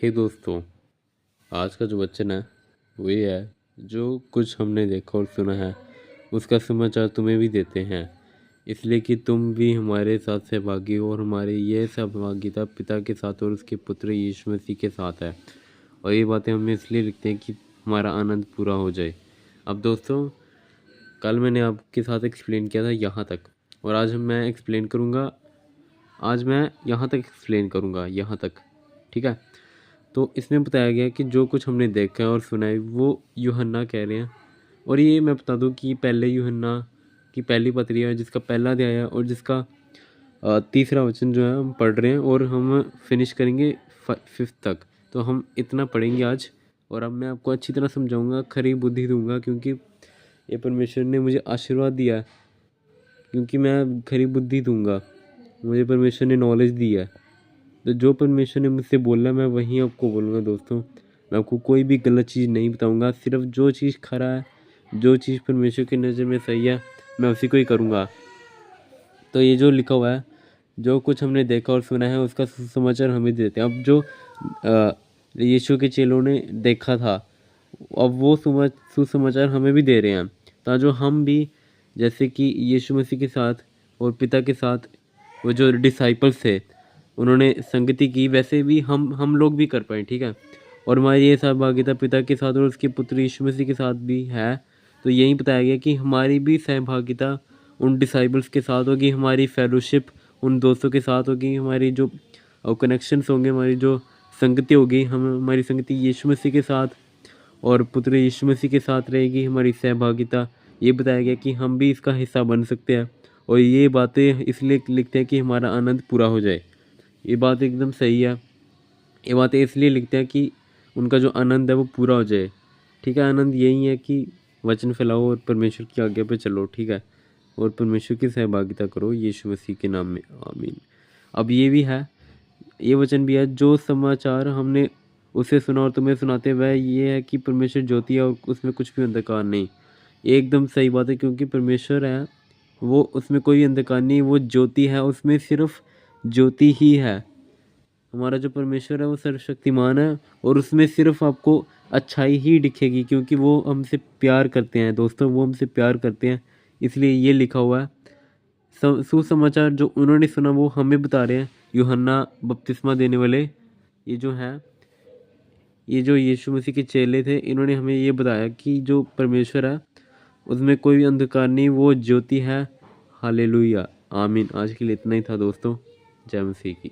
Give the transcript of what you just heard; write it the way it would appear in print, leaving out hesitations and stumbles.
हे दोस्तों, आज का जो वचन है वो ये है, जो कुछ हमने देखा और सुना है उसका समाचार तुम्हें भी देते हैं, इसलिए कि तुम भी हमारे साथ सहभागी हो और हमारी ये सहभागिता पिता के साथ और उसके पुत्र यीशु मसीह के साथ है। और ये बातें हम इसलिए लिखते हैं कि हमारा आनंद पूरा हो जाए। अब दोस्तों, कल मैंने आपके साथ एक्सप्लेन किया था यहाँ तक, और आज मैं एक्सप्लेन करूँगा। आज मैं यहाँ तक एक्सप्लेन करूँगा, यहाँ तक, ठीक है। तो इसमें बताया गया कि जो कुछ हमने देखा है और सुना है वो यूहन्ना कह रहे हैं। और ये मैं बता दूं कि पहले यूहन्ना की पहली पत्री है जिसका पहला अध्याय है और जिसका तीसरा वचन जो है हम पढ़ रहे हैं, और हम फिनिश करेंगे 5th तक। तो हम इतना पढ़ेंगे आज, और अब मैं आपको अच्छी तरह समझाऊंगा, खरी बुद्धि दूंगा, क्योंकि ये परमेश्वर ने मुझे आशीर्वाद दिया है, क्योंकि मैं खरी बुद्धि दूंगा, मुझे परमेश्वर ने नॉलेज दी है। तो जो परमेश्वर ने मुझसे बोला मैं वहीं आपको बोलूँगा दोस्तों। मैं आपको कोई भी गलत चीज़ नहीं बताऊँगा, सिर्फ जो चीज़ खरा है, जो चीज़ परमेश्वर की नज़र में सही है, मैं उसी को ही करूँगा। तो ये जो लिखा हुआ है, जो कुछ हमने देखा और सुना है उसका सुसमाचार हमें देते हैं। अब जो यीशु के चेलों ने देखा था, अब वो सुसमाचार हमें भी दे रहे हैं, ताकि हम भी जैसे कि यीशु मसीह के साथ और पिता के साथ वो जो डिसाइपल्स थे उन्होंने संगति की, वैसे भी हम लोग भी कर पाए, ठीक है। और हमारी ये सहभागिता पिता के साथ और उसके पुत्र यीशु मसीह के साथ भी है। तो यही बताया गया कि हमारी भी सहभागिता उन डिसाइबल्स के साथ होगी, हमारी फेलोशिप उन दोस्तों के साथ होगी, हमारी जो कनेक्शंस होंगे, हमारी जो संगति होगी, हमारी संगति यीशु मसीह के साथ और पुत्र यीशु मसीह के साथ रहेगी। हमारी सहभागिता, ये बताया गया कि हम भी इसका हिस्सा बन सकते हैं। और ये बातें इसलिए लिखते हैं कि हमारा आनंद पूरा हो जाए। ये बात एकदम सही है। ये बातें इसलिए लिखते हैं कि उनका जो आनंद है वो पूरा हो जाए, ठीक है। आनंद यही है कि वचन फैलाओ और परमेश्वर की आज्ञा पे चलो, ठीक है, और परमेश्वर की सहभागिता करो यीशु मसीह के नाम में, आमीन। अब ये भी है, ये वचन भी है, जो समाचार हमने उसे सुना और तुम्हें सुनाते वह ये है कि परमेश्वर ज्योति है और उसमें कुछ भी अंधकार नहीं। ये एकदम सही बात है, क्योंकि परमेश्वर है वो, उसमें कोई अंधकार नहीं, वो ज्योति है, उसमें सिर्फ ज्योति ही है। हमारा जो परमेश्वर है वो सर्वशक्तिमान है, और उसमें सिर्फ आपको अच्छाई ही दिखेगी, क्योंकि वो हमसे प्यार करते हैं दोस्तों, वो हमसे प्यार करते हैं, इसलिए ये लिखा हुआ है। सुसमाचार जो उन्होंने सुना वो हमें बता रहे हैं, यूहन्ना बपतिस्मा देने वाले, ये जो हैं, ये जो यीशु मसीह के चेले थे, इन्होंने हमें ये बताया कि जो परमेश्वर है उसमें कोई अंधकार नहीं, वो ज्योति है। हालेलुया, आमीन। आज के लिए इतना ही था दोस्तों। जय मसीह की।